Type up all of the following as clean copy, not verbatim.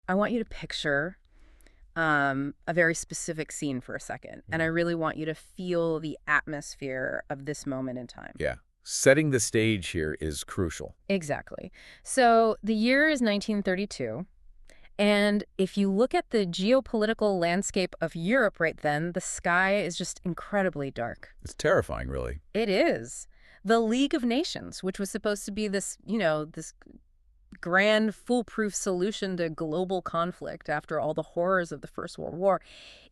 I want you to picture a very specific scene for a second, and I Mhm. really want you to feel the atmosphere of this moment in time. Yeah. Setting the stage here is crucial. Exactly. So the year is 1932, and if you look at the geopolitical landscape of Europe right then, the sky is just incredibly dark. It's terrifying, really. It is. The League of Nations, which was supposed to be this grand foolproof solution to global conflict after all the horrors of the First World War,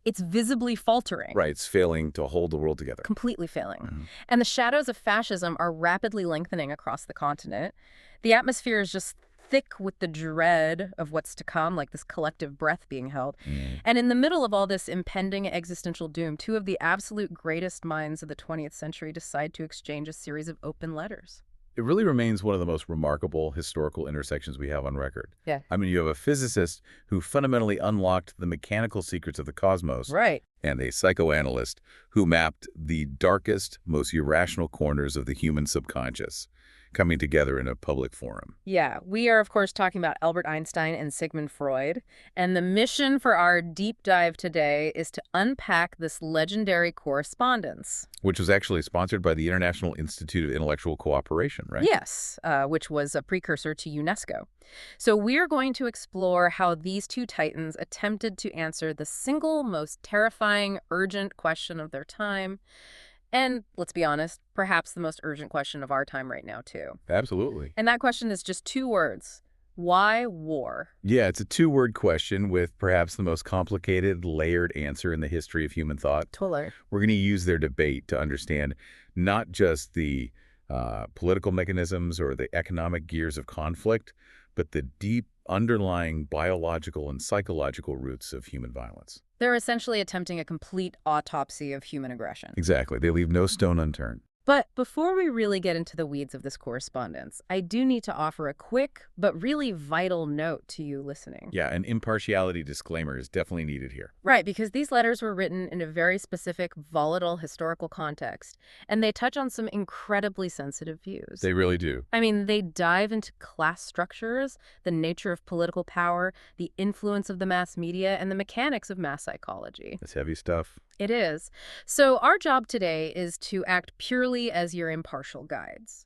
it's visibly faltering, Right. It's failing to hold the world together. completely failing. Mhm. And the shadows of fascism are rapidly lengthening across the continent. The atmosphere is just thick with the dread of what's to come, like this collective breath being held. Mm. And in the middle of all this impending existential doom, two of the absolute greatest minds of the 20th century decide to exchange a series of open letters. It really remains one of the most remarkable historical intersections we have on record. Yeah. I mean, you have a physicist who fundamentally unlocked the mechanical secrets of the cosmos, Right. and a psychoanalyst who mapped the darkest, most irrational corners of the human subconscious, coming together in a public forum. Yeah, we are, of course, talking about Albert Einstein and Sigmund Freud. And the mission for our deep dive today is to unpack this legendary correspondence. Which was actually sponsored by the International Institute of Intellectual Cooperation, right? Yes, which was a precursor to UNESCO. So we're going to explore how these two titans attempted to answer the single most terrifying, urgent question of their time. And let's be honest, perhaps the most urgent question of our time right now, too. Absolutely. And that question is just two words. Why war? Yeah, it's a two-word question with perhaps the most complicated, layered answer in the history of human thought. Totally. We're going to use their debate to understand not just the political mechanisms or the economic gears of conflict, but the deep underlying biological and psychological roots of human violence. They're essentially attempting a complete autopsy of human aggression. Exactly. They leave no stone unturned. But before we really get into the weeds of this correspondence, I do need to offer a quick but really vital note to you listening. Yeah, an impartiality disclaimer is definitely needed here. Right, because these letters were written in a very specific, volatile historical context, and they touch on some incredibly sensitive views. They really do. I mean, they dive into class structures, the nature of political power, the influence of the mass media, and the mechanics of mass psychology. It's heavy stuff. It is. So our job today is to act purely as your impartial guides.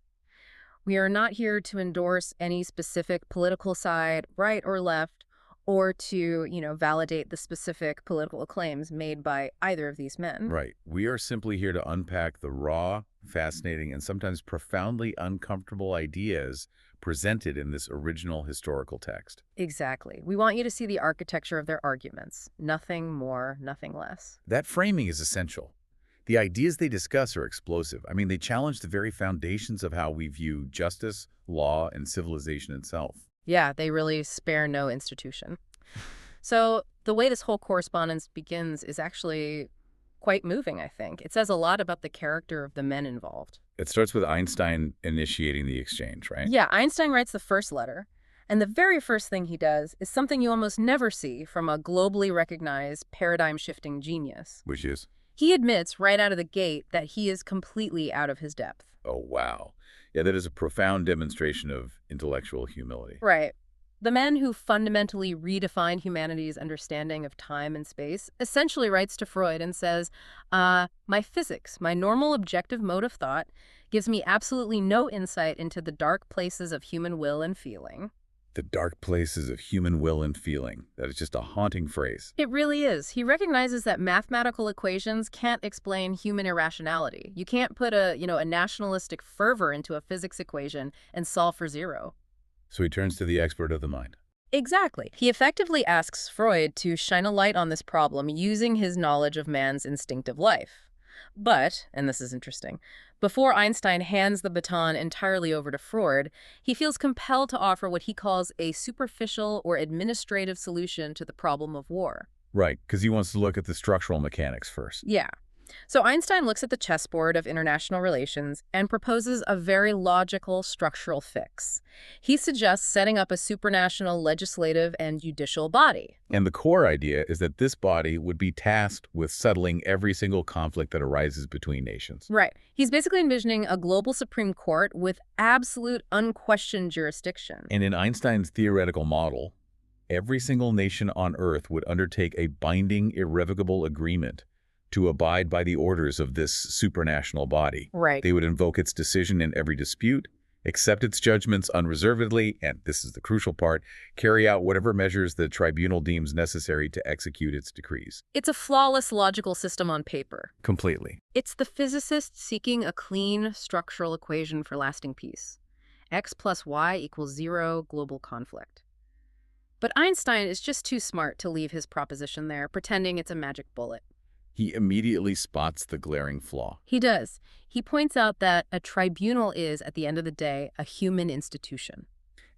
We are not here to endorse any specific political side, right or left, or to, validate the specific political claims made by either of these men. Right. We are simply here to unpack the raw, fascinating, and sometimes profoundly uncomfortable ideas presented in this original historical text. Exactly. We want you to see the architecture of their arguments. Nothing more, nothing less. That framing is essential. The ideas they discuss are explosive. I mean, they challenge the very foundations of how we view justice, law, and civilization itself. Yeah, they really spare no institution. So the way this whole correspondence begins is actually quite moving, I think. It says a lot about the character of the men involved. It starts with Einstein initiating the exchange, right? Yeah, Einstein writes the first letter, and the very first thing he does is something you almost never see from a globally recognized paradigm-shifting genius. Which is, He admits right out of the gate that he is completely out of his depth. oh, wow. Yeah, that is a profound demonstration of intellectual humility. Right. The man who fundamentally redefined humanity's understanding of time and space essentially writes to Freud and says, my physics, my normal objective mode of thought, gives me absolutely no insight into the dark places of human will and feeling. The dark places of human will and feeling. That is just a haunting phrase. It really is. He recognizes that mathematical equations can't explain human irrationality. You can't put a nationalistic fervor into a physics equation and solve for zero. So he turns to the expert of the mind. Exactly. He effectively asks Freud to shine a light on this problem using his knowledge of man's instinctive life. But, and this is interesting, before Einstein hands the baton entirely over to Freud, he feels compelled to offer what he calls a superficial or administrative solution to the problem of war. Right, because he wants to look at the structural mechanics first. Yeah. So Einstein looks at the chessboard of international relations and proposes a very logical structural fix. He suggests setting up a supranational legislative and judicial body. And the core idea is that this body would be tasked with settling every single conflict that arises between nations. Right. He's basically envisioning a global Supreme Court with absolute unquestioned jurisdiction. And in Einstein's theoretical model, Every single nation on Earth would undertake a binding, irrevocable agreement to abide by the orders of this supranational body. Right. They would invoke its decision in every dispute, accept its judgments unreservedly, and this is the crucial part, carry out whatever measures the tribunal deems necessary to execute its decrees. It's a flawless logical system on paper. Completely. It's the physicist seeking a clean structural equation for lasting peace. X plus Y equals 0, global conflict. But Einstein is just too smart to leave his proposition there, pretending it's a magic bullet. He immediately spots the glaring flaw. He does. He points out that a tribunal is, at the end of the day, a human institution.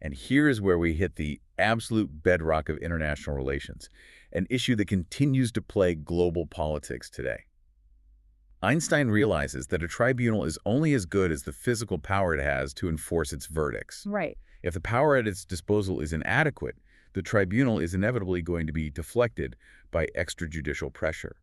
And here's where we hit the absolute bedrock of international relations, an issue that continues to plague global politics today. Einstein realizes that a tribunal is only as good as the physical power it has to enforce its verdicts. Right. If the power at its disposal is inadequate, the tribunal is inevitably going to be deflected by extrajudicial pressure.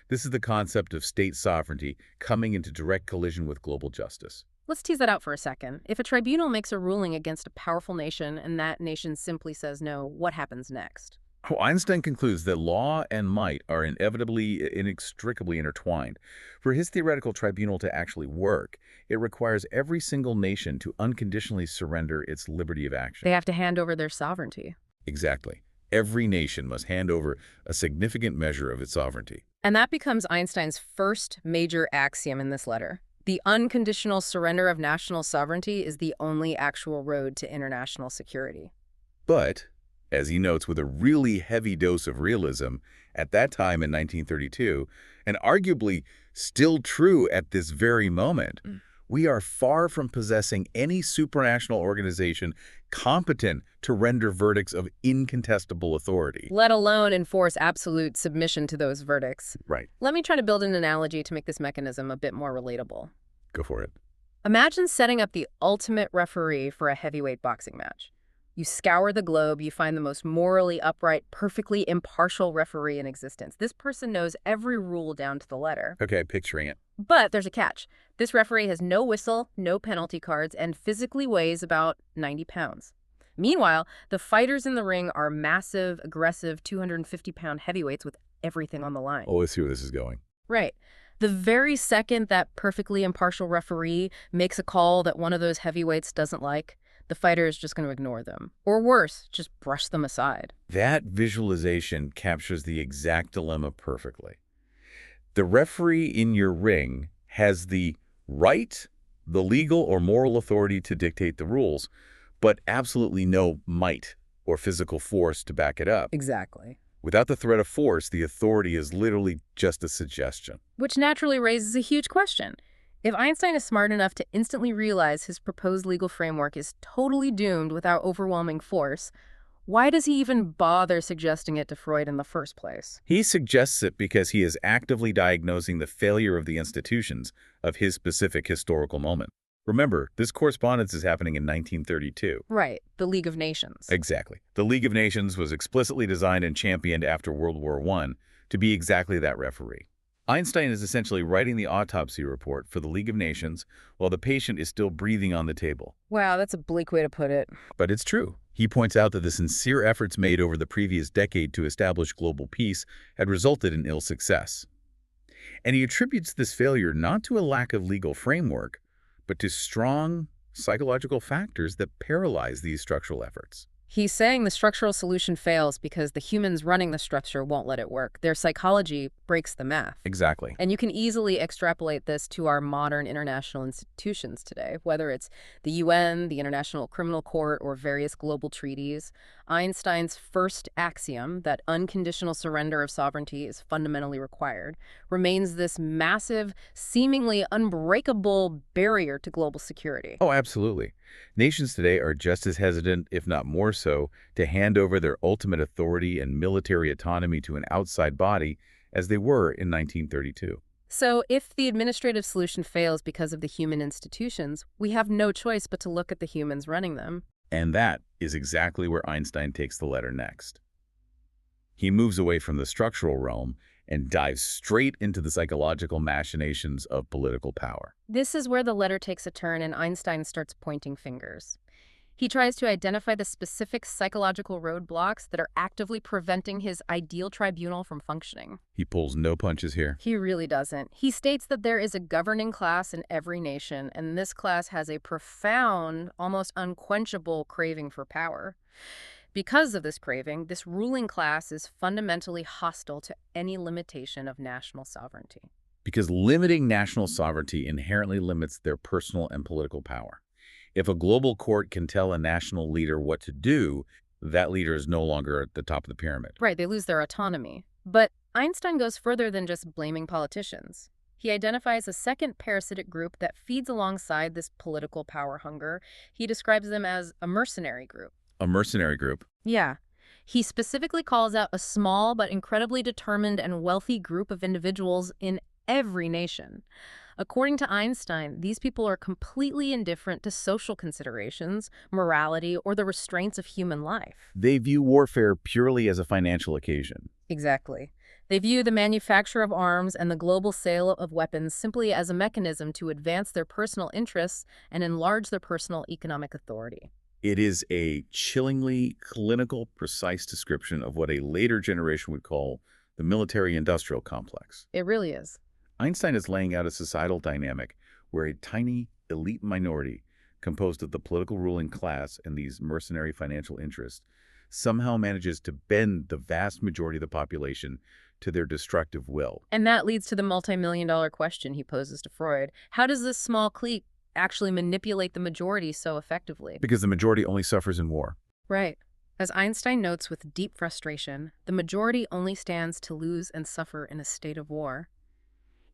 This is the concept of state sovereignty coming into direct collision with global justice. Let's tease that out for a second. If a tribunal makes a ruling against a powerful nation and that nation simply says no, what happens next? Well, Einstein concludes that law and might are inextricably intertwined. For his theoretical tribunal to actually work, it requires every single nation to unconditionally surrender its liberty of action. They have to hand over their sovereignty. Exactly. Every nation must hand over a significant measure of its sovereignty. And that becomes Einstein's first major axiom in this letter. The unconditional surrender of national sovereignty is the only actual road to international security. But, as he notes with a really heavy dose of realism, at that time in 1932, and arguably still true at this very moment, we are far from possessing any supranational organization competent to render verdicts of incontestable authority. Let alone enforce absolute submission to those verdicts. Right. Let me try to build an analogy to make this mechanism a bit more relatable. Go for it. Imagine setting up the ultimate referee for a heavyweight boxing match. You scour the globe, you find the most morally upright, perfectly impartial referee in existence. This person knows every rule down to the letter. Okay, picturing it. But there's a catch. This referee has no whistle, no penalty cards, and physically weighs about 90 pounds. Meanwhile, the fighters in the ring are massive, aggressive, 250-pound heavyweights with everything on the line. Oh, let's see where this is going. Right. The very second that perfectly impartial referee makes a call that one of those heavyweights doesn't like, the fighter is just going to ignore them. Or worse, just brush them aside. That visualization captures the exact dilemma perfectly. The referee in your ring has the right, the legal or moral authority to dictate the rules, but absolutely no might or physical force to back it up. Exactly. Without the threat of force, the authority is literally just a suggestion. Which naturally raises a huge question. If Einstein is smart enough to instantly realize his proposed legal framework is totally doomed without overwhelming force, why does he even bother suggesting it to Freud in the first place? He suggests it because he is actively diagnosing the failure of the institutions of his specific historical moment. Remember, this correspondence is happening in 1932. Right, the League of Nations. Exactly. The League of Nations was explicitly designed and championed after World War I to be exactly that referee. Einstein is essentially writing the autopsy report for the League of Nations while the patient is still breathing on the table. Wow, that's a bleak way to put it. But it's true. He points out that the sincere efforts made over the previous decade to establish global peace had resulted in ill success. And he attributes this failure not to a lack of legal framework, but to strong psychological factors that paralyze these structural efforts. He's saying the structural solution fails because the humans running the structure won't let it work. Their psychology breaks the math. Exactly. And you can easily extrapolate this to our modern international institutions today, whether it's the UN, the International Criminal Court, or various global treaties. Einstein's first axiom, that unconditional surrender of sovereignty is fundamentally required, remains this massive, seemingly unbreakable barrier to global security. Oh, absolutely. Nations today are just as hesitant, if not more so, to hand over their ultimate authority and military autonomy to an outside body as they were in 1932. So if the administrative solution fails because of the human institutions, we have no choice but to look at the humans running them. And that is exactly where Einstein takes the letter next. He moves away from the structural realm and dives straight into the psychological machinations of political power. This is where the letter takes a turn and Einstein starts pointing fingers. He tries to identify the specific psychological roadblocks that are actively preventing his ideal tribunal from functioning. He pulls no punches here. He really doesn't. He states that there is a governing class in every nation, and this class has a profound, almost unquenchable craving for power. Because of this craving, this ruling class is fundamentally hostile to any limitation of national sovereignty. Because limiting national sovereignty inherently limits their personal and political power. If a global court can tell a national leader what to do, that leader is no longer at the top of the pyramid. Right, they lose their autonomy. But Einstein goes further than just blaming politicians. He identifies a second parasitic group that feeds alongside this political power hunger. He describes them as a mercenary group. A mercenary group. Yeah. He specifically calls out a small but incredibly determined and wealthy group of individuals in every nation. According to Einstein, these people are completely indifferent to social considerations, morality, or the restraints of human life. They view warfare purely as a financial occasion. Exactly. They view the manufacture of arms and the global sale of weapons simply as a mechanism to advance their personal interests and enlarge their personal economic authority. It is a chillingly clinical, precise description of what a later generation would call the military-industrial complex. It really is. Einstein is laying out a societal dynamic where a tiny, elite minority composed of the political ruling class and these mercenary financial interests somehow manages to bend the vast majority of the population to their destructive will. And that leads to the multi-million-dollar question he poses to Freud. How does this small clique actually manipulate the majority so effectively? Because the majority only suffers in war. Right. As Einstein notes with deep frustration, the majority only stands to lose and suffer in a state of war.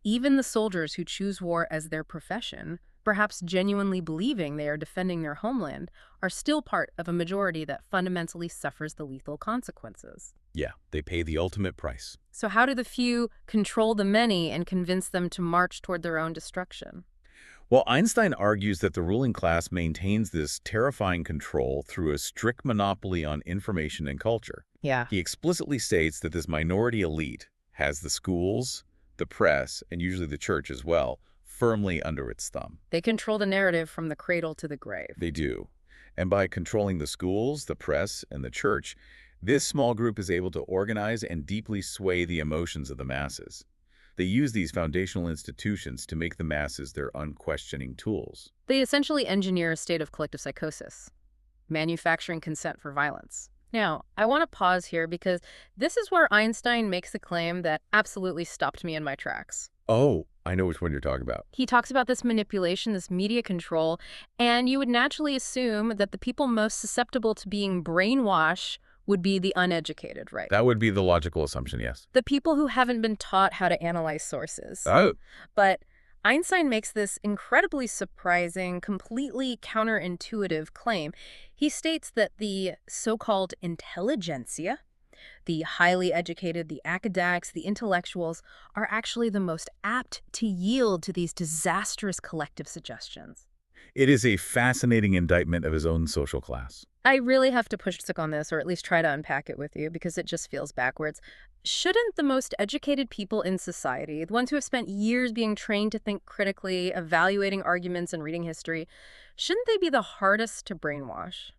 Even the soldiers who choose war as their profession, perhaps genuinely believing they are defending their homeland, are still part of a majority that fundamentally suffers the lethal consequences. Yeah, they pay the ultimate price. So how do the few control the many and convince them to march toward their own destruction? Well, Einstein argues that the ruling class maintains this terrifying control through a strict monopoly on information and culture. Yeah. He explicitly states that this minority elite has the schools, the press, and usually the church as well, firmly under its thumb. They control the narrative from the cradle to the grave. They do. And by controlling the schools, the press, and the church, this small group is able to organize and deeply sway the emotions of the masses. They use these foundational institutions to make the masses their unquestioning tools. They essentially engineer a state of collective psychosis, manufacturing consent for violence. Now, I want to pause here because this is where Einstein makes a claim that absolutely stopped me in my tracks. Oh, I know which one you're talking about. He talks about this manipulation, this media control, and you would naturally assume that the people most susceptible to being brainwashed would be the uneducated, right? That would be the logical assumption, yes. The people who haven't been taught how to analyze sources. Oh. But Einstein makes this incredibly surprising, completely counterintuitive claim. He states that the so-called intelligentsia, the highly educated, the academics, the intellectuals, are actually the most apt to yield to these disastrous collective suggestions. It is a fascinating indictment of his own social class. I really have to push on this, or at least try to unpack it with you, because it just feels backwards. Shouldn't the most educated people in society, the ones who have spent years being trained to think critically, evaluating arguments and reading history, shouldn't they be the hardest to brainwash?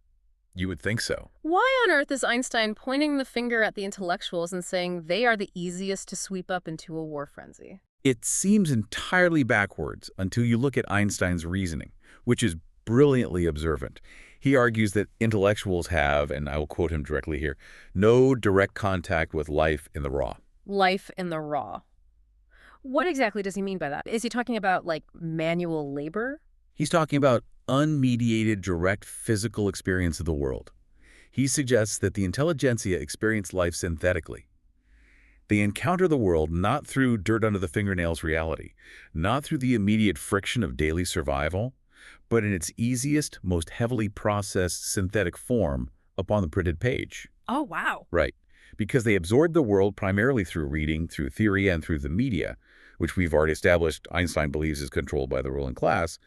You would think so. Why on earth is Einstein pointing the finger at the intellectuals and saying they are the easiest to sweep up into a war frenzy? It seems entirely backwards until you look at Einstein's reasoning, which is brilliantly observant. He argues that intellectuals have, and I will quote him directly here, no direct contact with life in the raw. Life in the raw. What exactly does he mean by that? Is he talking about, like, manual labor? He's talking about unmediated, direct physical experience of the world. He suggests that the intelligentsia experience life synthetically. They encounter the world not through dirt under the fingernails reality, not through the immediate friction of daily survival, but in its easiest, most heavily processed synthetic form upon the printed page. Oh, wow. Right. Because they absorb the world primarily through reading, through theory, and through the media, which we've already established Einstein believes is controlled by the ruling class,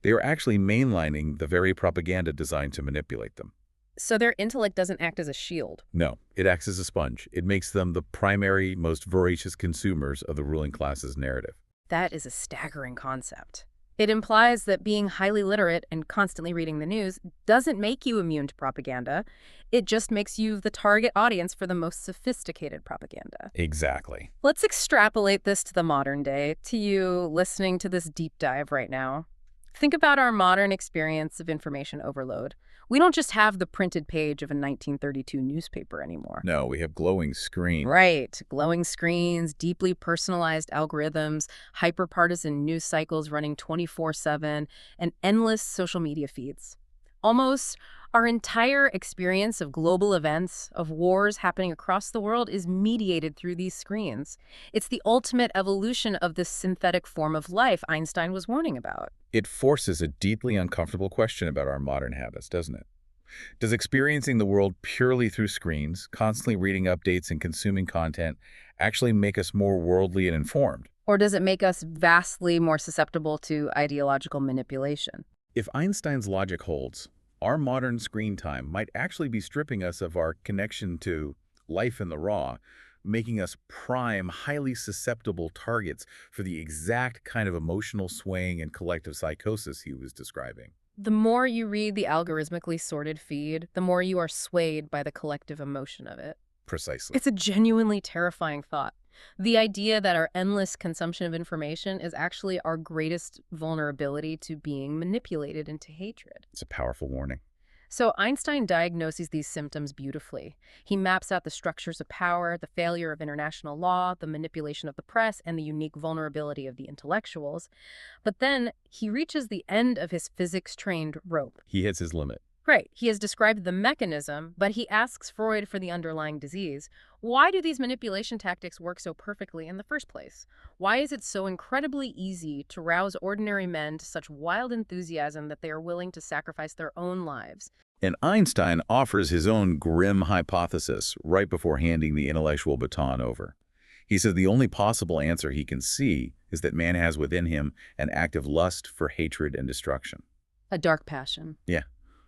they are actually mainlining the very propaganda designed to manipulate them. So their intellect doesn't act as a shield? No, it acts as a sponge. It makes them the primary, most voracious consumers of the ruling class's narrative. That is a staggering concept. It implies that being highly literate and constantly reading the news doesn't make you immune to propaganda. It just makes you the target audience for the most sophisticated propaganda. Exactly. Let's extrapolate this to the modern day, to you listening to this deep dive right now. Think about our modern experience of information overload. We don't just have the printed page of a 1932 newspaper anymore. No, we have glowing screen. Right. Glowing screens, deeply personalized algorithms, hyper-partisan news cycles running 24/7, and endless social media feeds. Almost our entire experience of global events, of wars happening across the world, is mediated through these screens. It's the ultimate evolution of this synthetic form of life Einstein was warning about. It forces a deeply uncomfortable question about our modern habits, doesn't it? Does experiencing the world purely through screens, constantly reading updates and consuming content, actually make us more worldly and informed? Or does it make us vastly more susceptible to ideological manipulation? If Einstein's logic holds, our modern screen time might actually be stripping us of our connection to life in the raw, making us prime, highly susceptible targets for the exact kind of emotional swaying and collective psychosis he was describing. The more you read the algorithmically sorted feed, the more you are swayed by the collective emotion of it. Precisely. It's a genuinely terrifying thought. The idea that our endless consumption of information is actually our greatest vulnerability to being manipulated into hatred. It's a powerful warning. So Einstein diagnoses these symptoms beautifully. He maps out the structures of power, the failure of international law, the manipulation of the press, and the unique vulnerability of the intellectuals. But then he reaches the end of his physics-trained rope. He hits his limit. Right. He has described the mechanism, but he asks Freud for the underlying disease. Why do these manipulation tactics work so perfectly in the first place? Why is it so incredibly easy to rouse ordinary men to such wild enthusiasm that they are willing to sacrifice their own lives? And Einstein offers his own grim hypothesis right before handing the intellectual baton over. He says the only possible answer he can see is that man has within him an active lust for hatred and destruction. A dark passion. Yeah,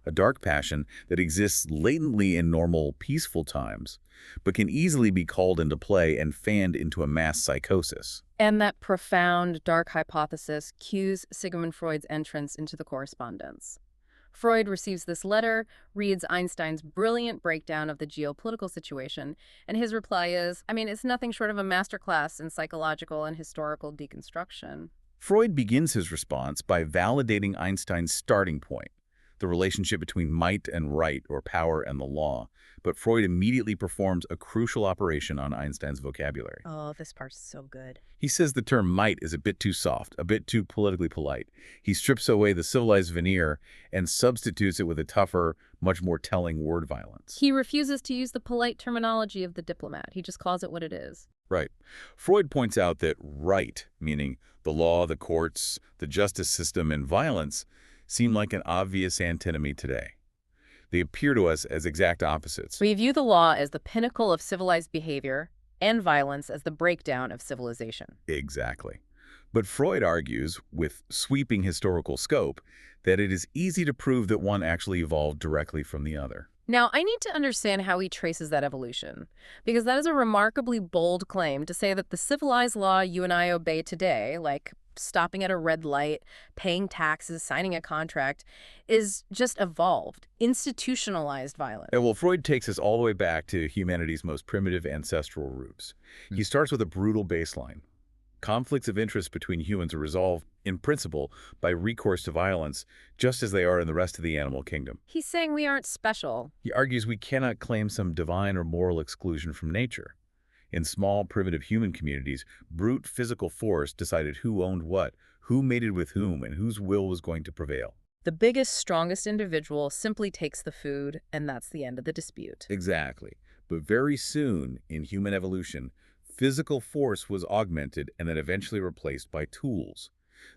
a dark passion that exists latently in normal, peaceful times, but can easily be called into play and fanned into a mass psychosis. And that profound dark hypothesis cues Sigmund Freud's entrance into the correspondence. Freud receives this letter, reads Einstein's brilliant breakdown of the geopolitical situation, and his reply is, it's nothing short of a masterclass in psychological and historical deconstruction. Freud begins his response by validating Einstein's starting point, the relationship between might and right, or power and the law, but Freud immediately performs a crucial operation on Einstein's vocabulary. Oh, this part's so good. He says the term might is a bit too soft, a bit too politically polite. He strips away the civilized veneer and substitutes it with a tougher, much more telling word violence. He refuses to use the polite terminology of the diplomat. He just calls it what it is. Right. Freud points out that right, meaning the law, the courts, the justice system, and violence, seem like an obvious antinomy today. They appear to us as exact opposites. We view the law as the pinnacle of civilized behavior and violence as the breakdown of civilization. Exactly. But Freud argues, with sweeping historical scope, that it is easy to prove that one actually evolved directly from the other. Now, I need to understand how he traces that evolution, because that is a remarkably bold claim to say that the civilized law you and I obey today, like stopping at a red light, paying taxes, signing a contract, is just evolved, institutionalized violence. Well, Freud takes us all the way back to humanity's most primitive ancestral roots. He starts with a brutal baseline. Conflicts of interest between humans are resolved, in principle, by recourse to violence, just as they are in the rest of the animal kingdom. He's saying we aren't special. He argues we cannot claim some divine or moral exclusion from nature. In small, primitive human communities, brute physical force decided who owned what, who mated with whom, and whose will was going to prevail. The biggest, strongest individual simply takes the food, and that's the end of the dispute. Exactly. But very soon, in human evolution, physical force was augmented and then eventually replaced by tools.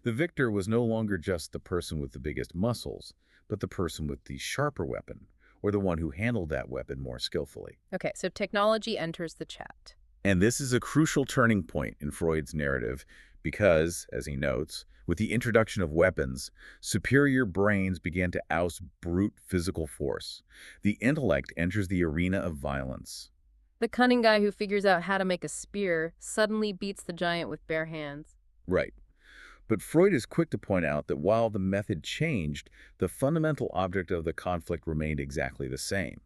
The victor was no longer just the person with the biggest muscles, but the person with the sharper weapon, or the one who handled that weapon more skillfully. Okay, so technology enters the chat. And this is a crucial turning point in Freud's narrative because, as he notes, with the introduction of weapons, superior brains began to oust brute physical force. The intellect enters the arena of violence. The cunning guy who figures out how to make a spear suddenly beats the giant with bare hands. Right. But Freud is quick to point out that while the method changed, the fundamental object of the conflict remained exactly the same.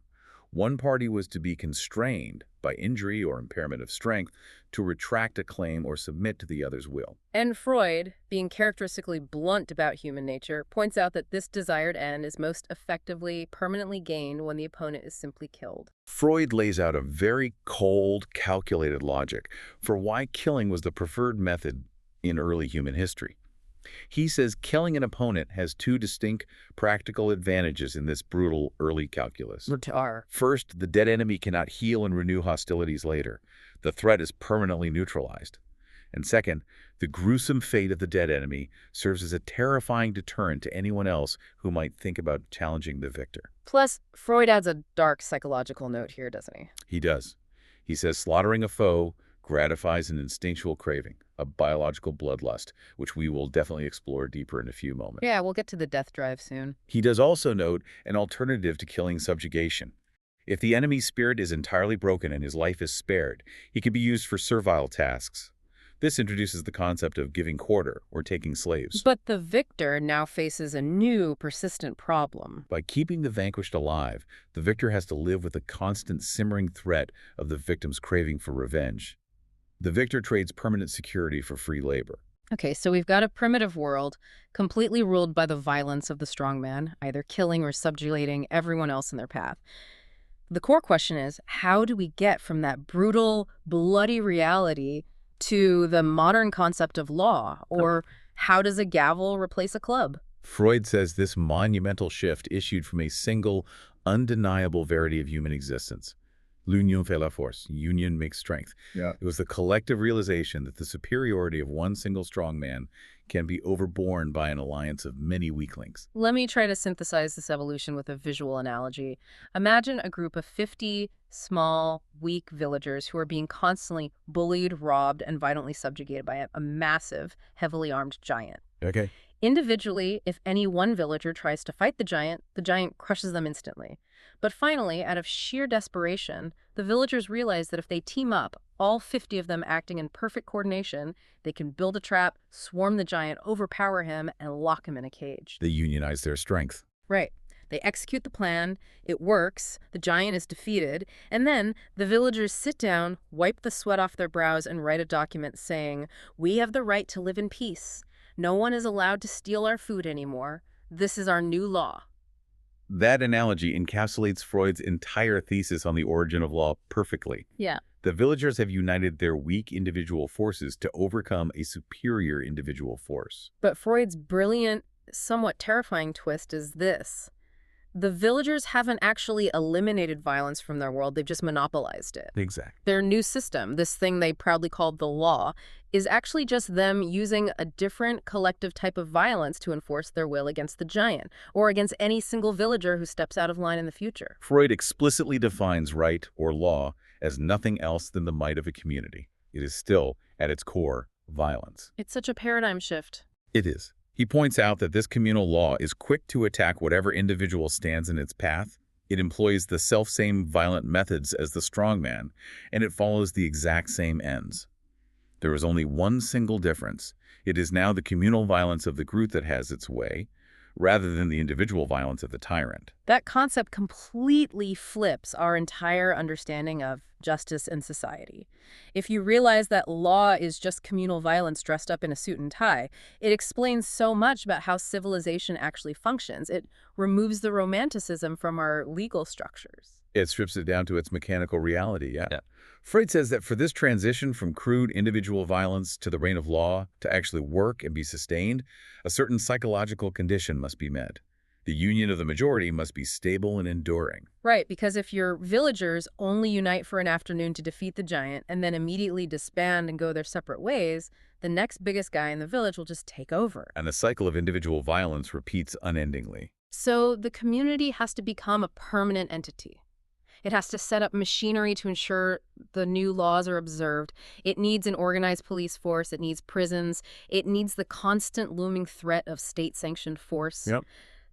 One party was to be constrained by injury or impairment of strength to retract a claim or submit to the other's will. And Freud, being characteristically blunt about human nature, points out that this desired end is most effectively permanently gained when the opponent is simply killed. Freud lays out a very cold, calculated logic for why killing was the preferred method in early human history. He says killing an opponent has two distinct practical advantages in this brutal early calculus. Retar. First, the dead enemy cannot heal and renew hostilities later. The threat is permanently neutralized. And second, the gruesome fate of the dead enemy serves as a terrifying deterrent to anyone else who might think about challenging the victor. Plus, Freud adds a dark psychological note here, doesn't he? He does. He says slaughtering a foe gratifies an instinctual craving, a biological bloodlust, which we will definitely explore deeper in a few moments. Yeah, we'll get to the death drive soon. He does also note an alternative to killing: subjugation. If the enemy's spirit is entirely broken and his life is spared, he can be used for servile tasks. This introduces the concept of giving quarter or taking slaves. But the victor now faces a new, persistent problem. By keeping the vanquished alive, the victor has to live with the constant simmering threat of the victim's craving for revenge. The victor trades permanent security for free labor. Okay, so we've got a primitive world completely ruled by the violence of the strongman, either killing or subjugating everyone else in their path. The core question is, how do we get from that brutal, bloody reality to the modern concept of law? Or how does a gavel replace a club? Freud says this monumental shift issued from a single, undeniable verity of human existence. L'union fait la force. Union makes strength. Yeah. It was the collective realization that the superiority of one single strong man can be overborne by an alliance of many weaklings. Let me try to synthesize this evolution with a visual analogy. Imagine a group of 50 small, weak villagers who are being constantly bullied, robbed, and violently subjugated by a massive, heavily armed giant. Okay. Individually, if any one villager tries to fight the giant crushes them instantly. But finally, out of sheer desperation, the villagers realize that if they team up, all 50 of them acting in perfect coordination, they can build a trap, swarm the giant, overpower him, and lock him in a cage. They unionize their strength. Right. They execute the plan, it works, the giant is defeated, and then the villagers sit down, wipe the sweat off their brows, and write a document saying, "We have the right to live in peace. No one is allowed to steal our food anymore. This is our new law." That analogy encapsulates Freud's entire thesis on the origin of law perfectly. Yeah. The villagers have united their weak individual forces to overcome a superior individual force. But Freud's brilliant, somewhat terrifying twist is this. The villagers haven't actually eliminated violence from their world, they've just monopolized it. Exactly. Their new system, this thing they proudly called the law, is actually just them using a different collective type of violence to enforce their will against the giant, or against any single villager who steps out of line in the future. Freud explicitly defines right or law as nothing else than the might of a community. It is still, at its core, violence. It's such a paradigm shift. It is. He points out that this communal law is quick to attack whatever individual stands in its path. It employs the self-same violent methods as the strongman, and it follows the exact same ends. There is only one single difference. It is now the communal violence of the group that has its way, rather than the individual violence of the tyrant. That concept completely flips our entire understanding of justice and society. If you realize that law is just communal violence dressed up in a suit and tie, it explains so much about how civilization actually functions. It removes the romanticism from our legal structures. It strips it down to its mechanical reality, yeah. Yeah. Freud says that for this transition from crude individual violence to the reign of law to actually work and be sustained, a certain psychological condition must be met. The union of the majority must be stable and enduring. Right, because if your villagers only unite for an afternoon to defeat the giant and then immediately disband and go their separate ways, the next biggest guy in the village will just take over. And the cycle of individual violence repeats unendingly. So the community has to become a permanent entity. It has to set up machinery to ensure the new laws are observed. It needs an organized police force. It needs prisons. It needs the constant looming threat of state-sanctioned force. Yep.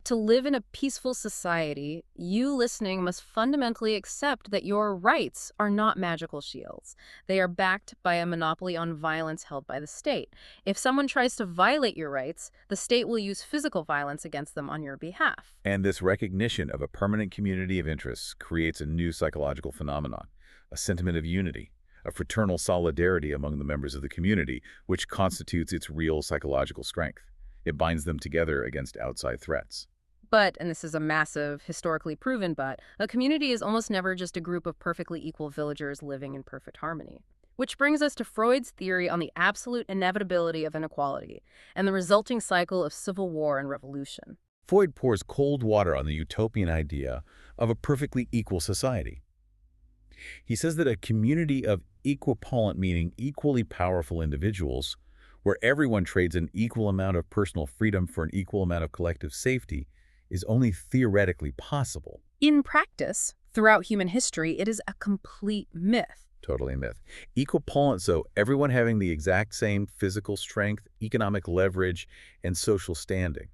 To live in a peaceful society, you listening must fundamentally accept that your rights are not magical shields. They are backed by a monopoly on violence held by the state. If someone tries to violate your rights, the state will use physical violence against them on your behalf. And this recognition of a permanent community of interests creates a new psychological phenomenon, a sentiment of unity, a fraternal solidarity among the members of the community, which constitutes its real psychological strength. It binds them together against outside threats. But, and this is a massive, historically proven but, a community is almost never just a group of perfectly equal villagers living in perfect harmony. Which brings us to Freud's theory on the absolute inevitability of inequality and the resulting cycle of civil war and revolution. Freud pours cold water on the utopian idea of a perfectly equal society. He says that a community of equipollent, meaning equally powerful individuals, where everyone trades an equal amount of personal freedom for an equal amount of collective safety, is only theoretically possible. In practice, throughout human history, it is a complete myth. Totally a myth. Equipollent, so everyone having the exact same physical strength, economic leverage, and social standing.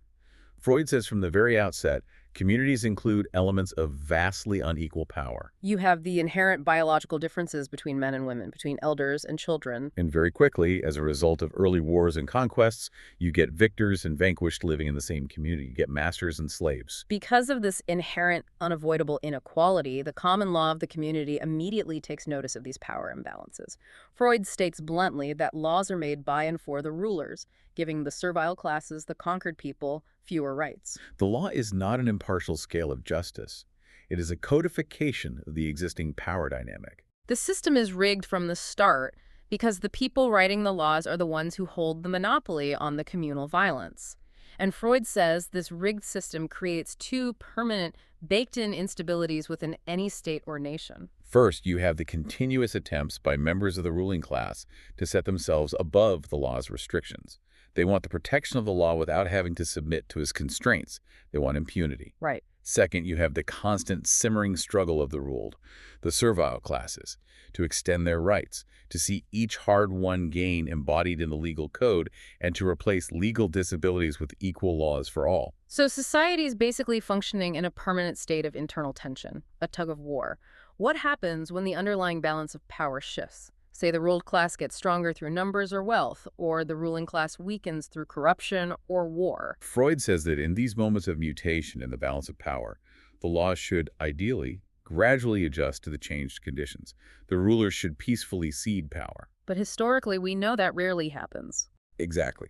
Freud says from the very outset, communities include elements of vastly unequal power. You have the inherent biological differences between men and women, between elders and children. And very quickly, as a result of early wars and conquests, you get victors and vanquished living in the same community. You get masters and slaves. Because of this inherent, unavoidable inequality, the common law of the community immediately takes notice of these power imbalances. Freud states bluntly that laws are made by and for the rulers, giving the servile classes, the conquered people, fewer rights. The law is not an impartial scale of justice. It is a codification of the existing power dynamic. The system is rigged from the start because the people writing the laws are the ones who hold the monopoly on the communal violence. And Freud says this rigged system creates two permanent, baked-in instabilities within any state or nation. First, you have the continuous attempts by members of the ruling class to set themselves above the law's restrictions. They want the protection of the law without having to submit to its constraints. They want impunity. Right. Second, you have the constant simmering struggle of the ruled, the servile classes, to extend their rights, to see each hard-won gain embodied in the legal code, and to replace legal disabilities with equal laws for all. So society is basically functioning in a permanent state of internal tension, a tug of war. What happens when the underlying balance of power shifts? Say the ruled class gets stronger through numbers or wealth, or the ruling class weakens through corruption or war. Freud says that in these moments of mutation in the balance of power, the law should, ideally, gradually adjust to the changed conditions. The rulers should peacefully cede power. But historically, we know that rarely happens. Exactly.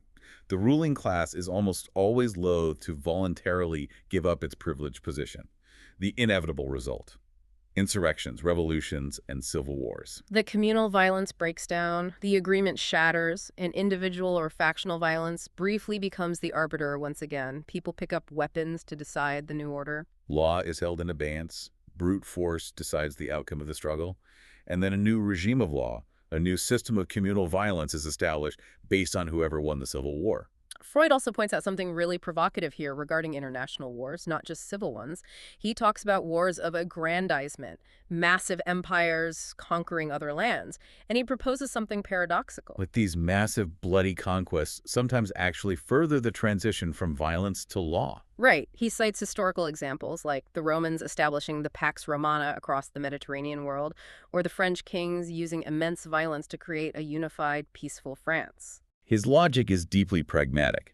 The ruling class is almost always loath to voluntarily give up its privileged position. The inevitable result: insurrections, revolutions, and civil wars. The communal violence breaks down, the agreement shatters, and individual or factional violence briefly becomes the arbiter once again. People pick up weapons to decide the new order. Law is held in abeyance, brute force decides the outcome of the struggle, and then a new regime of law, a new system of communal violence is established based on whoever won the Civil War. Freud also points out something really provocative here regarding international wars, not just civil ones. He talks about wars of aggrandizement, massive empires conquering other lands, and he proposes something paradoxical. But these massive, bloody conquests sometimes actually further the transition from violence to law. Right. He cites historical examples like the Romans establishing the Pax Romana across the Mediterranean world, or the French kings using immense violence to create a unified, peaceful France. His logic is deeply pragmatic.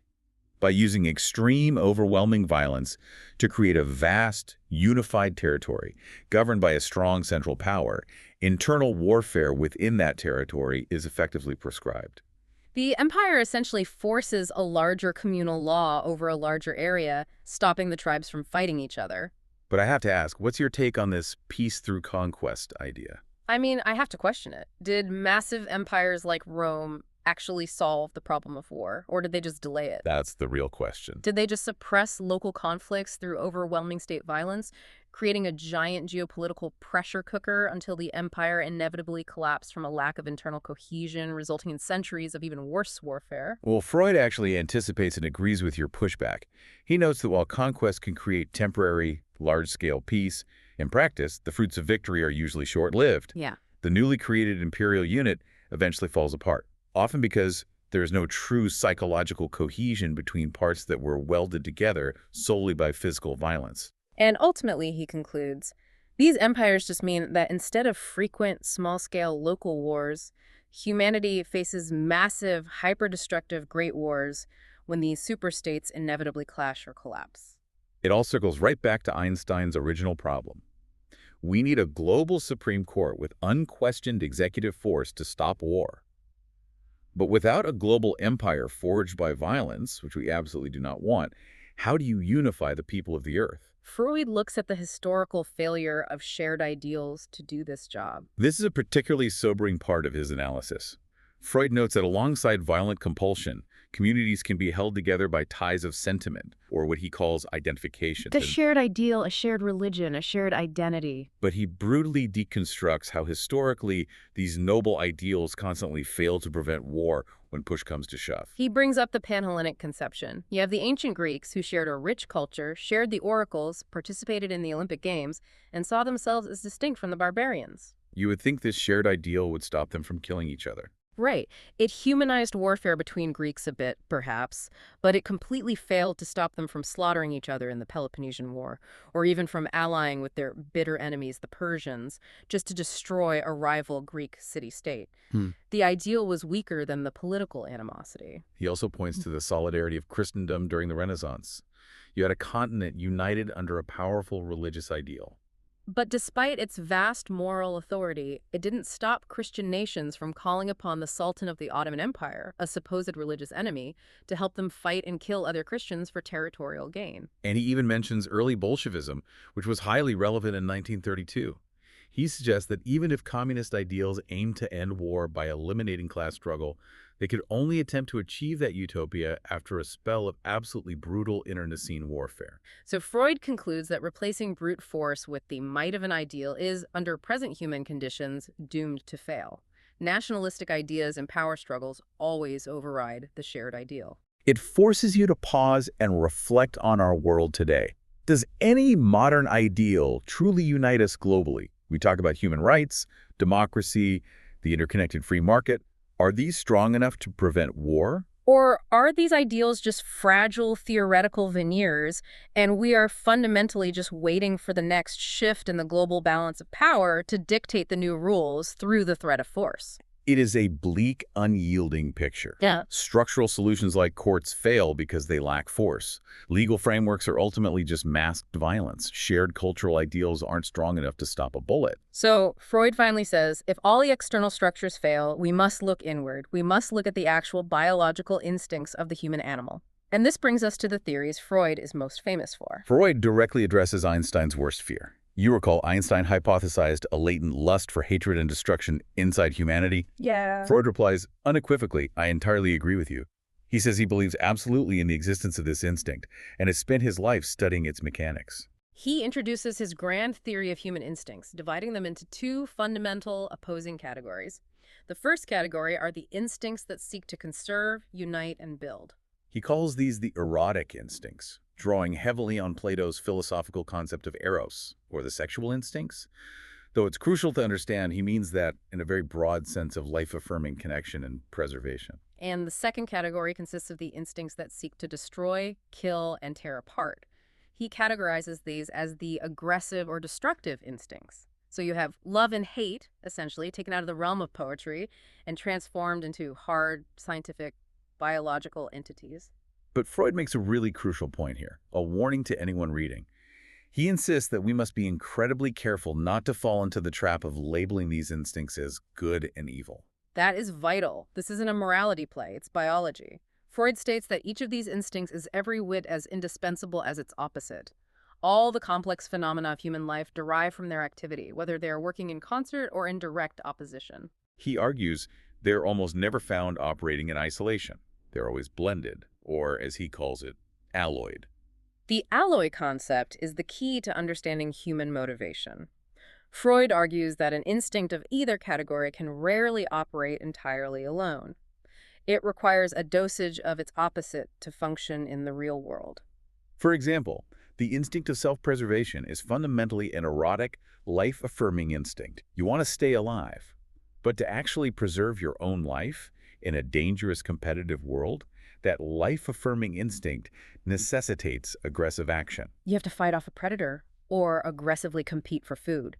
By using extreme, overwhelming violence to create a vast, unified territory governed by a strong central power, internal warfare within that territory is effectively prescribed. The empire essentially forces a larger communal law over a larger area, stopping the tribes from fighting each other. But I have to ask, what's your take on this peace through conquest idea? I mean, I have to question it. Did massive empires like Rome actually solve the problem of war, or did they just delay it? That's the real question. Did they just suppress local conflicts through overwhelming state violence, creating a giant geopolitical pressure cooker until the empire inevitably collapsed from a lack of internal cohesion, resulting in centuries of even worse warfare? Well, Freud actually anticipates and agrees with your pushback. He notes that while conquest can create temporary, large-scale peace, in practice, the fruits of victory are usually short-lived. Yeah. The newly created imperial unit eventually falls apart, often because There's no true psychological cohesion between parts that were welded together solely by physical violence. And ultimately, he concludes, these empires just mean that instead of frequent, small-scale local wars, humanity faces massive, hyper-destructive great wars when these superstates inevitably clash or collapse. It all circles right back to Einstein's original problem. We need a global Supreme Court with unquestioned executive force to stop war. But without a global empire forged by violence, which we absolutely do not want, how do you unify the people of the earth? Freud looks at the historical failure of shared ideals to do this job. This is a particularly sobering part of his analysis. Freud notes that alongside violent compulsion, communities can be held together by ties of sentiment, or what he calls identification. The shared ideal, a shared religion, a shared identity. But he brutally deconstructs how historically these noble ideals constantly fail to prevent war when push comes to shove. He brings up the Panhellenic conception. You have the ancient Greeks who shared a rich culture, shared the oracles, participated in the Olympic Games, and saw themselves as distinct from the barbarians. You would think this shared ideal would stop them from killing each other. Right. It humanized warfare between Greeks a bit, perhaps, but it completely failed to stop them from slaughtering each other in the Peloponnesian War, or even from allying with their bitter enemies, the Persians, just to destroy a rival Greek city-state. The ideal was weaker than the political animosity. He also points to the solidarity of Christendom during the Renaissance. You had a continent united under a powerful religious ideal. But despite its vast moral authority, it didn't stop Christian nations from calling upon the Sultan of the Ottoman Empire, a supposed religious enemy, to help them fight and kill other Christians for territorial gain. And he even mentions early Bolshevism, which was highly relevant in 1932. He suggests that even if communist ideals aimed to end war by eliminating class struggle, they could only attempt to achieve that utopia after a spell of absolutely brutal internecine warfare. So Freud concludes that replacing brute force with the might of an ideal is, under present human conditions, doomed to fail. Nationalistic ideas and power struggles always override the shared ideal. It forces you to pause and reflect on our world today. Does any modern ideal truly unite us globally? We talk about human rights, democracy, the interconnected free market. Are these strong enough to prevent war? Or are these ideals just fragile theoretical veneers, and we are fundamentally just waiting for the next shift in the global balance of power to dictate the new rules through the threat of force? It is a bleak, unyielding picture. Yeah. Structural solutions like courts fail because they lack force. Legal frameworks are ultimately just masked violence. Shared cultural ideals aren't strong enough to stop a bullet. So Freud finally says, if all the external structures fail, we must look inward. We must look at the actual biological instincts of the human animal. And this brings us to the theories Freud is most famous for. Freud directly addresses Einstein's worst fear. You recall Einstein hypothesized a latent lust for hatred and destruction inside humanity? Yeah. Freud replies unequivocally, I entirely agree with you. He says he believes absolutely in the existence of this instinct and has spent his life studying its mechanics. He introduces his grand theory of human instincts, dividing them into two fundamental opposing categories. The first category are the instincts that seek to conserve, unite, and build. He calls these the erotic instincts, drawing heavily on Plato's philosophical concept of eros, or the sexual instincts. Though it's crucial to understand, he means that in a very broad sense of life-affirming connection and preservation. And the second category consists of the instincts that seek to destroy, kill, and tear apart. He categorizes these as the aggressive or destructive instincts. So you have love and hate, essentially, taken out of the realm of poetry and transformed into hard, scientific, biological entities. But Freud makes a really crucial point here, a warning to anyone reading. He insists that we must be incredibly careful not to fall into the trap of labeling these instincts as good and evil. That is vital. This isn't a morality play, it's biology. Freud states that each of these instincts is every whit as indispensable as its opposite. All the complex phenomena of human life derive from their activity, whether they are working in concert or in direct opposition. He argues they're almost never found operating in isolation. They're always blended, or as he calls it, alloyed. The alloy concept is the key to understanding human motivation. Freud argues that an instinct of either category can rarely operate entirely alone. It requires a dosage of its opposite to function in the real world. For example, the instinct of self-preservation is fundamentally an erotic, life-affirming instinct. You want to stay alive. But to actually preserve your own life, In a dangerous competitive world, that life-affirming instinct necessitates aggressive action. You have to fight off a predator or aggressively compete for food.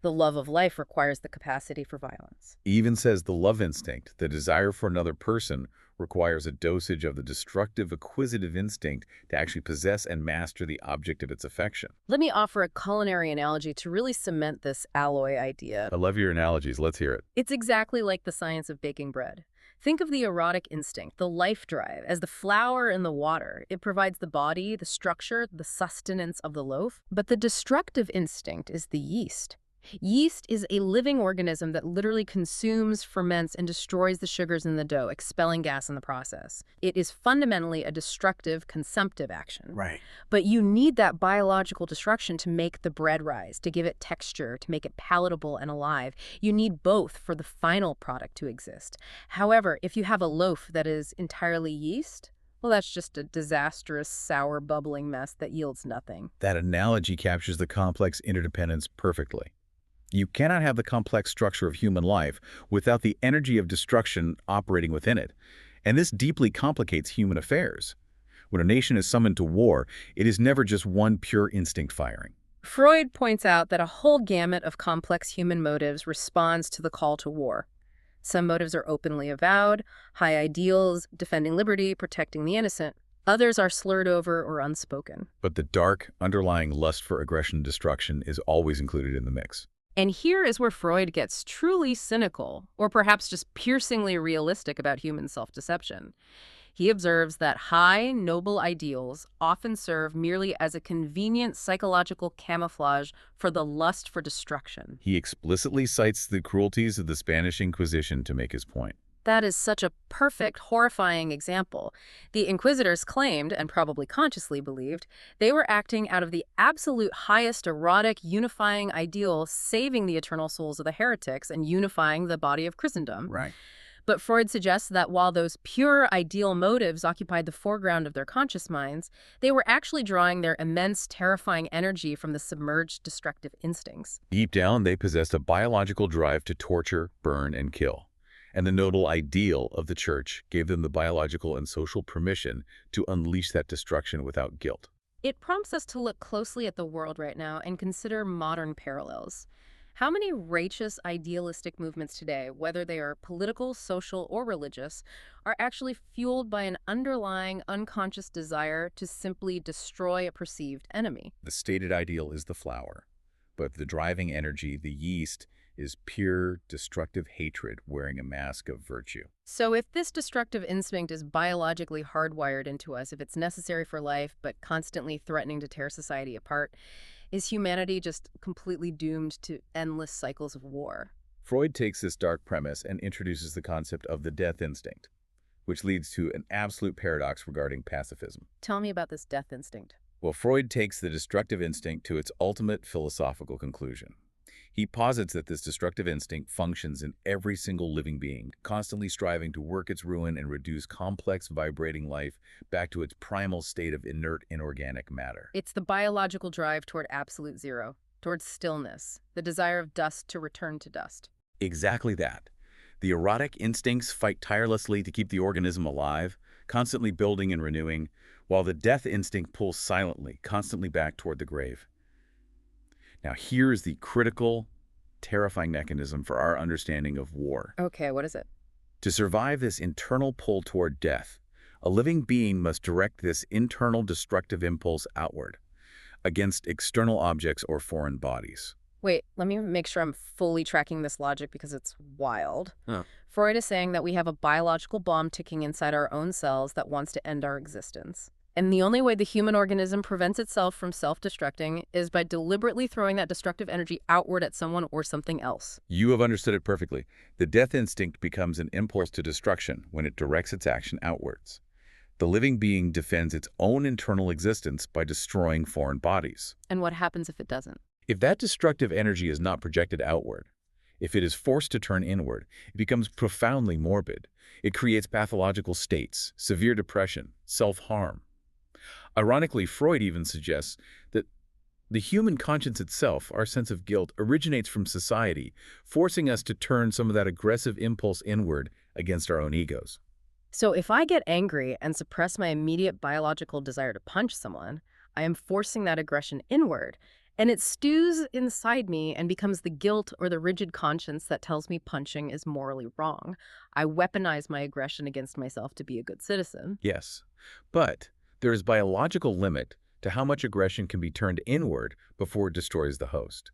The love of life requires the capacity for violence. He even says the love instinct, the desire for another person, requires a dosage of the destructive acquisitive instinct to actually possess and master the object of its affection. Let me offer a culinary analogy to really cement this alloy idea. I love your analogies. Let's hear it. It's exactly like the science of baking bread. Think of the erotic instinct, the life drive, as the flour in the water. It provides the body, the structure, the sustenance of the loaf. But the destructive instinct is the yeast. Yeast is a living organism that literally consumes, ferments, and destroys the sugars in the dough, expelling gas in the process. It is fundamentally a destructive, consumptive action. Right. But you need that biological destruction to make the bread rise, to give it texture, to make it palatable and alive. You need both for the final product to exist. However, if you have a loaf that is entirely yeast, well, that's just a disastrous, sour, bubbling mess that yields nothing. That analogy captures the complex interdependence perfectly. You cannot have the complex structure of human life without the energy of destruction operating within it. And this deeply complicates human affairs. When a nation is summoned to war, it is never just one pure instinct firing. Freud points out that a whole gamut of complex human motives responds to the call to war. Some motives are openly avowed, high ideals, defending liberty, protecting the innocent. Others are slurred over or unspoken. But the dark, underlying lust for aggression and destruction is always included in the mix. And here is where Freud gets truly cynical, or perhaps just piercingly realistic about human self-deception. He observes that high, noble ideals often serve merely as a convenient psychological camouflage for the lust for destruction. He explicitly cites the cruelties of the Spanish Inquisition to make his point. That is such a perfect, horrifying example. The inquisitors claimed, and probably consciously believed, they were acting out of the absolute highest erotic, unifying ideal, saving the eternal souls of the heretics and unifying the body of Christendom. Right. But Freud suggests that while those pure ideal motives occupied the foreground of their conscious minds, they were actually drawing their immense, terrifying energy from the submerged, destructive instincts. Deep down, they possessed a biological drive to torture, burn, and kill. And the nodal ideal of the church gave them the biological and social permission to unleash that destruction without guilt. It prompts us to look closely at the world right now and consider modern parallels. How many righteous, idealistic movements today, whether they are political, social, or religious, are actually fueled by an underlying, unconscious desire to simply destroy a perceived enemy? The stated ideal is the flour, but the driving energy, the yeast, is pure, destructive hatred wearing a mask of virtue. So if this destructive instinct is biologically hardwired into us, if it's necessary for life but constantly threatening to tear society apart, is humanity just completely doomed to endless cycles of war? Freud takes this dark premise and introduces the concept of the death instinct, which leads to an absolute paradox regarding pacifism. Tell me about this death instinct. Well, Freud takes the destructive instinct to its ultimate philosophical conclusion. He posits that this destructive instinct functions in every single living being, constantly striving to work its ruin and reduce complex, vibrating life back to its primal state of inert, inorganic matter. It's the biological drive toward absolute zero, towards stillness, the desire of dust to return to dust. Exactly that. The erotic instincts fight tirelessly to keep the organism alive, constantly building and renewing, while the death instinct pulls silently, constantly back toward the grave. Now, here is the critical, terrifying mechanism for our understanding of war. Okay, what is it? To survive this internal pull toward death, a living being must direct this internal destructive impulse outward, against external objects or foreign bodies. Wait, let me make sure I'm fully tracking this logic because it's wild. Huh. Freud is saying that we have a biological bomb ticking inside our own cells that wants to end our existence. And the only way the human organism prevents itself from self-destructing is by deliberately throwing that destructive energy outward at someone or something else. You have understood it perfectly. The death instinct becomes an impulse to destruction when it directs its action outwards. The living being defends its own internal existence by destroying foreign bodies. And what happens if it doesn't? If that destructive energy is not projected outward, if it is forced to turn inward, it becomes profoundly morbid. It creates pathological states, severe depression, self-harm. Ironically, Freud even suggests that The human conscience itself, our sense of guilt, originates from society, forcing us to turn some of that aggressive impulse inward against our own egos. So if I get angry and suppress my immediate biological desire to punch someone, I am forcing that aggression inward, and it stews inside me and becomes the guilt or the rigid conscience that tells me punching is morally wrong. I weaponize my aggression against myself to be a good citizen. Yes, but there is biological limit to how much aggression can be turned inward before it destroys the host.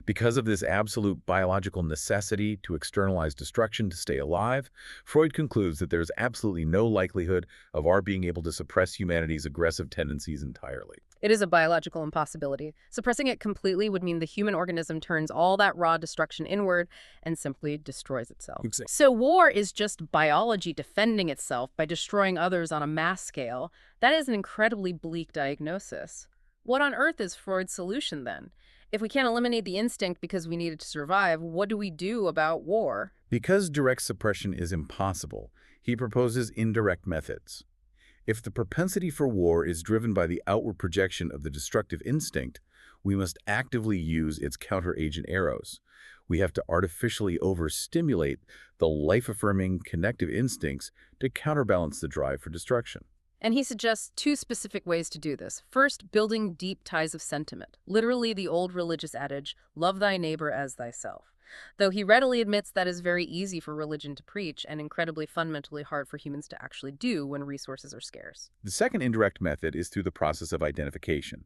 Because of this absolute biological necessity to externalize destruction to stay alive, Freud concludes that there is absolutely no likelihood of our being able to suppress humanity's aggressive tendencies entirely. It is a biological impossibility. Suppressing it completely would mean the human organism turns all that raw destruction inward and simply destroys itself. Exactly. So war is just biology defending itself by destroying others on a mass scale. That is an incredibly bleak diagnosis. What on earth is Freud's solution then? If we can't eliminate the instinct because we need it to survive, what do we do about war? Because direct suppression is impossible, he proposes indirect methods. If the propensity for war is driven by the outward projection of the destructive instinct, we must actively use its counteragent arrows. We have to artificially overstimulate the life-affirming connective instincts to counterbalance the drive for destruction. And he suggests two specific ways to do this. First, building deep ties of sentiment, literally the old religious adage, love thy neighbor as thyself. Though he readily admits that is very easy for religion to preach and incredibly fundamentally hard for humans to actually do when resources are scarce. The second indirect method is through the process of identification.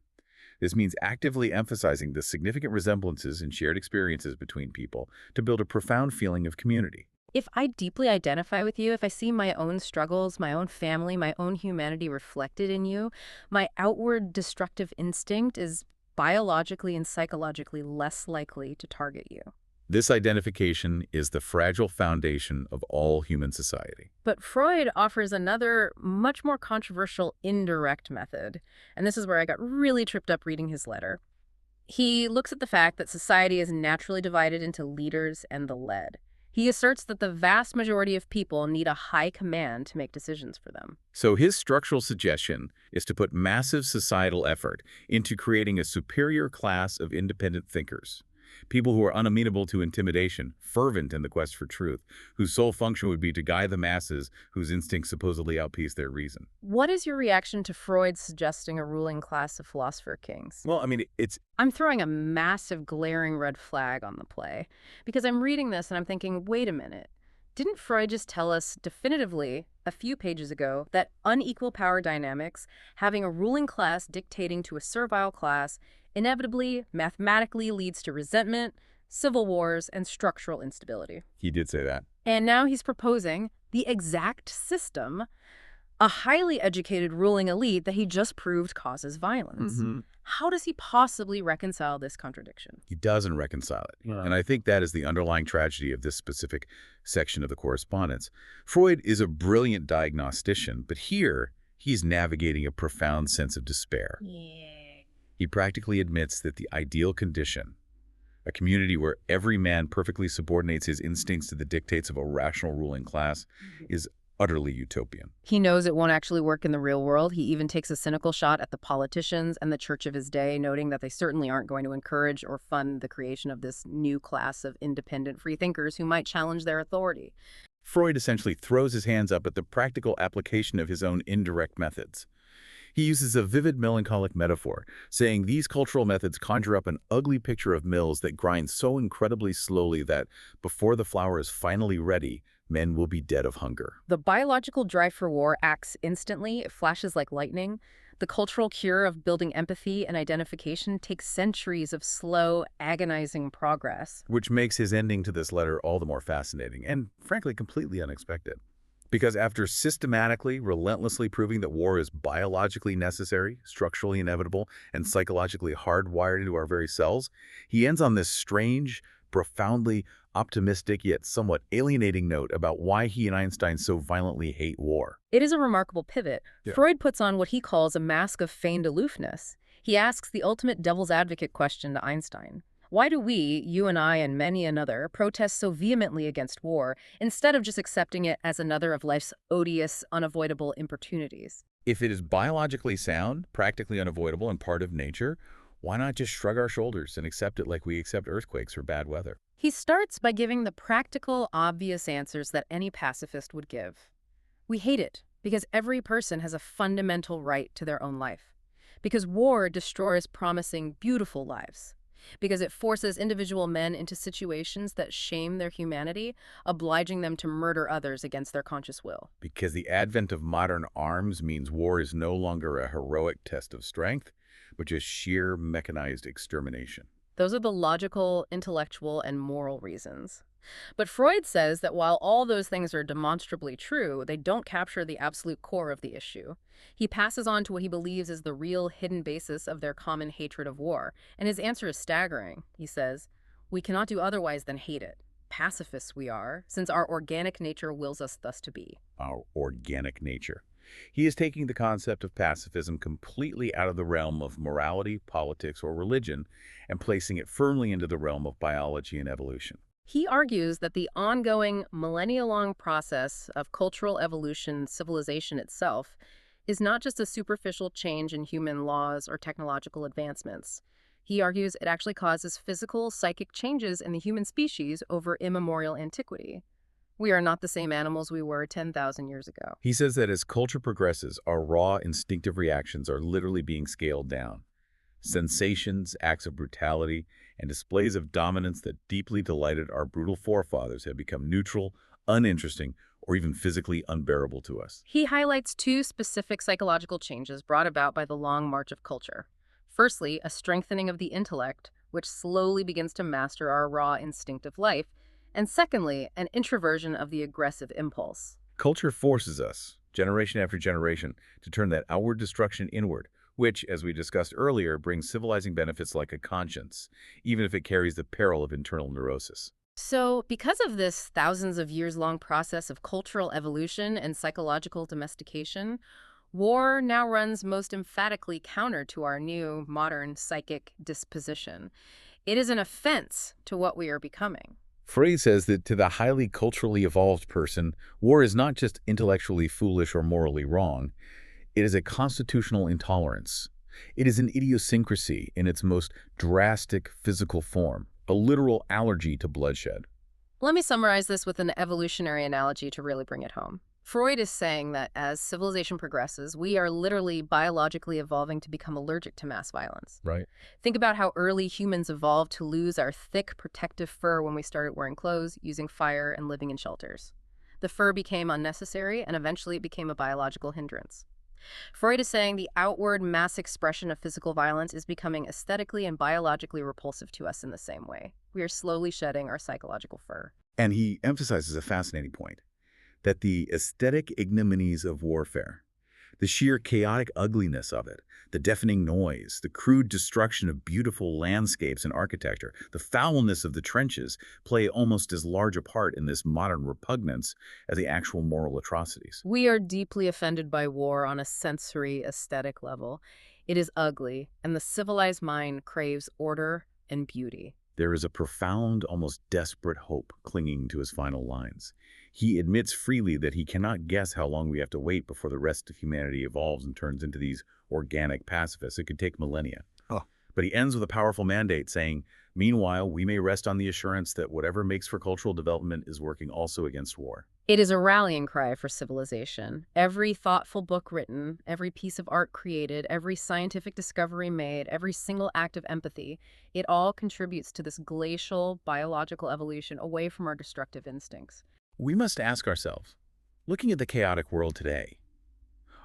This means actively emphasizing the significant resemblances and shared experiences between people to build a profound feeling of community. If I deeply identify with you, if I see my own struggles, my own family, my own humanity reflected in you, my outward destructive instinct is biologically and psychologically less likely to target you. This identification is the fragile foundation of all human society. But Freud offers another, much more controversial indirect method, and this is where I got really tripped up reading his letter. He looks at the fact that society is naturally divided into leaders and the led. He asserts that the vast majority of people need a high command to make decisions for them. So his structural suggestion is to put massive societal effort into creating a superior class of independent thinkers. People who are unamenable to intimidation, fervent in the quest for truth, whose sole function would be to guide the masses whose instincts supposedly outpace their reason. What is your reaction to Freud suggesting a ruling class of philosopher kings? Well, I mean, I'm throwing a massive glaring red flag on the play because I'm reading this and I'm thinking, wait a minute. Didn't Freud just tell us definitively a few pages ago that unequal power dynamics, having a ruling class dictating to a servile class, inevitably, mathematically leads to resentment, civil wars, and structural instability? he did say that. And now he's proposing the exact system, a highly educated ruling elite that he just proved causes violence. How does he possibly reconcile this contradiction? He doesn't reconcile it. Yeah. And I think that is the underlying tragedy of this specific section of the correspondence. Freud is a brilliant diagnostician, but here he's navigating a profound sense of despair. He practically admits that the ideal condition, a community where every man perfectly subordinates his instincts to the dictates of a rational ruling class, is utterly utopian. He knows it won't actually work in the real world. He even takes a cynical shot at the politicians and the church of his day, noting that they certainly aren't going to encourage or fund the creation of this new class of independent freethinkers who might challenge their authority. Freud essentially throws his hands up at the practical application of his own indirect methods. He uses a vivid melancholic metaphor, saying these cultural methods conjure up an ugly picture of mills that grind so incredibly slowly that, before the flour is finally ready, men will be dead of hunger. The biological drive for war acts instantly. It flashes like lightning. The cultural cure of building empathy and identification takes centuries of slow, agonizing progress. Which makes his ending to this letter all the more fascinating and, frankly, completely unexpected. Because after systematically, relentlessly proving that war is biologically necessary, structurally inevitable, and psychologically hardwired into our very cells, he ends on this strange, profoundly optimistic yet somewhat alienating note about why he and Einstein so violently hate war. It is a remarkable pivot. Yeah. Freud puts on what he calls a mask of feigned aloofness. He asks the ultimate devil's advocate question to Einstein. Why do we, you and I and many another, protest so vehemently against war instead of just accepting it as another of life's odious, unavoidable importunities? If it is biologically sound, practically unavoidable, and part of nature, Why not just shrug our shoulders and accept it like we accept earthquakes or bad weather? He starts by giving the practical, obvious answers that any pacifist would give. We hate it because every person has a fundamental right to their own life. Because war destroys promising, beautiful lives. Because it forces individual men into situations that shame their humanity, obliging them to murder others against their conscious will. Because the advent of modern arms means war is no longer a heroic test of strength, but just sheer mechanized extermination. Those are the logical, intellectual, and moral reasons. But Freud says that while all those things are demonstrably true, they don't capture the absolute core of the issue. He passes on to what he believes is the real hidden basis of their common hatred of war, and his answer is staggering. He says, "We cannot do otherwise than hate it. Pacifists we are, since our organic nature wills us thus to be." Our organic nature. He is taking the concept of pacifism completely out of the realm of morality, politics, or religion and placing it firmly into the realm of biology and evolution. He argues that the ongoing, millennia-long process of cultural evolution, civilization itself, is not just a superficial change in human laws or technological advancements. He argues it actually causes physical, psychic changes in the human species over immemorial antiquity. We are not the same animals we were 10,000 years ago. He says that as culture progresses, our raw, instinctive reactions are literally being scaled down. Sensations, acts of brutality, and displays of dominance that deeply delighted our brutal forefathers have become neutral, uninteresting, or even physically unbearable to us. He highlights two specific psychological changes brought about by the long march of culture. Firstly, a strengthening of the intellect, which slowly begins to master our raw, instinctive life, and secondly, an introversion of the aggressive impulse. Culture forces us, generation after generation, to turn that outward destruction inward, which, as we discussed earlier, brings civilizing benefits like a conscience, even if it carries the peril of internal neurosis. So, because of this thousands of years-long process of cultural evolution and psychological domestication, war now runs most emphatically counter to our new, modern psychic disposition. It is an offense to what we are becoming. Freud says that to the highly culturally evolved person, war is not just intellectually foolish or morally wrong. It is a constitutional intolerance. It is an idiosyncrasy in its most drastic physical form, a literal allergy to bloodshed. Let me summarize this with an evolutionary analogy to really bring it home. Freud is saying that as civilization progresses, we are literally biologically evolving to become allergic to mass violence. Right. Think about how early humans evolved to lose our thick, protective fur when we started wearing clothes, using fire, and living in shelters. The fur became unnecessary, and eventually it became a biological hindrance. Freud is saying the outward mass expression of physical violence is becoming aesthetically and biologically repulsive to us in the same way. We are slowly shedding our psychological fur. And he emphasizes a fascinating point, that the aesthetic ignominies of warfare, the sheer chaotic ugliness of it, the deafening noise, the crude destruction of beautiful landscapes and architecture, the foulness of the trenches play almost as large a part in this modern repugnance as the actual moral atrocities. We are deeply offended by war on a sensory, aesthetic level. It is ugly, and the civilized mind craves order and beauty. There is a profound, almost desperate hope clinging to his final lines. He admits freely that he cannot guess how long we have to wait before the rest of humanity evolves and turns into these organic pacifists. It could take millennia. Oh. But he ends with a powerful mandate saying, meanwhile, we may rest on the assurance that whatever makes for cultural development is working also against war. It is a rallying cry for civilization. Every thoughtful book written, every piece of art created, every scientific discovery made, every single act of empathy, it all contributes to this glacial biological evolution away from our destructive instincts. We must ask ourselves, looking at the chaotic world today,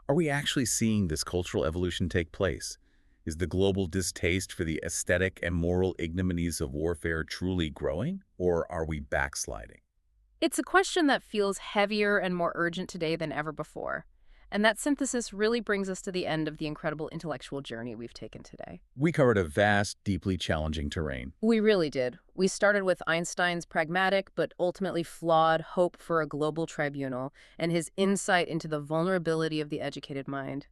are we actually seeing this cultural evolution take place? Is the global distaste for the aesthetic and moral ignominies of warfare truly growing, or are we backsliding? It's a question that feels heavier and more urgent today than ever before. And that synthesis really brings us to the end of the incredible intellectual journey we've taken today. We covered a vast, deeply challenging terrain. We really did. We started with Einstein's pragmatic but ultimately flawed hope for a global tribunal and his insight into the vulnerability of the educated mind.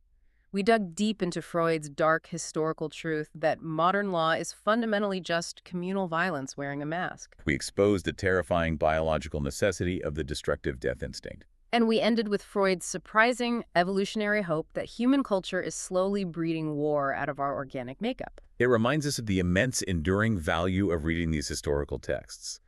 We dug deep into Freud's dark historical truth that modern law is fundamentally just communal violence wearing a mask. We exposed the terrifying biological necessity of the destructive death instinct. And we ended with Freud's surprising evolutionary hope that human culture is slowly breeding war out of our organic makeup. It reminds us of the immense enduring value of reading these historical texts.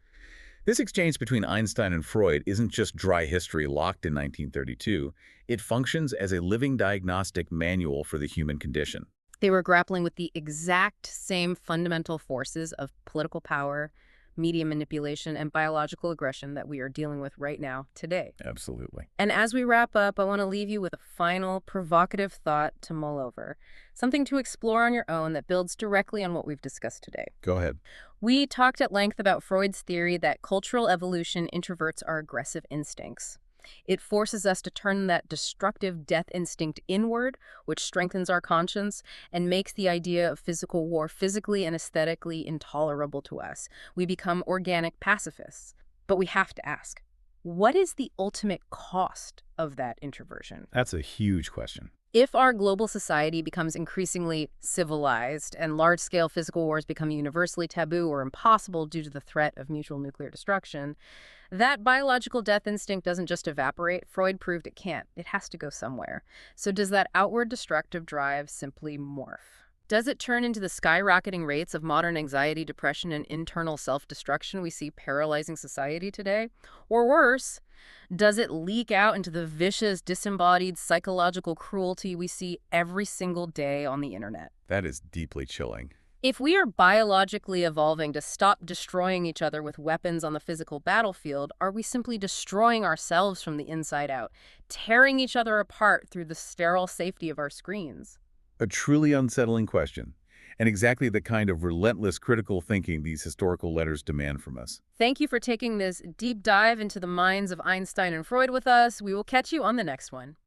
This exchange between Einstein and Freud isn't just dry history locked in 1932. It functions as a living diagnostic manual for the human condition. They were grappling with the exact same fundamental forces of political power, media manipulation, and biological aggression that we are dealing with right now, today. Absolutely. And as we wrap up, I want to leave you with a final, provocative thought to mull over. Something to explore on your own that builds directly on what we've discussed today. Go ahead. We talked at length about Freud's theory that cultural evolution introverts our aggressive instincts. It forces us to turn that destructive death instinct inward, which strengthens our conscience and makes the idea of physical war physically and aesthetically intolerable to us. We become organic pacifists. But we have to ask, what is the ultimate cost of that introversion? That's a huge question. If our global society becomes increasingly civilized and large-scale physical wars become universally taboo or impossible due to the threat of mutual nuclear destruction, that biological death instinct doesn't just evaporate. Freud proved it can't. It has to go somewhere. So does that outward destructive drive simply morph? Does it turn into the skyrocketing rates of modern anxiety, depression, and internal self-destruction we see paralyzing society today? Or worse, does it leak out into the vicious, disembodied psychological cruelty we see every single day on the internet? That is deeply chilling. If we are biologically evolving to stop destroying each other with weapons on the physical battlefield, are we simply destroying ourselves from the inside out, tearing each other apart through the sterile safety of our screens? A truly unsettling question, and exactly the kind of relentless critical thinking these historical letters demand from us. Thank you for taking this deep dive into the minds of Einstein and Freud with us. We will catch you on the next one.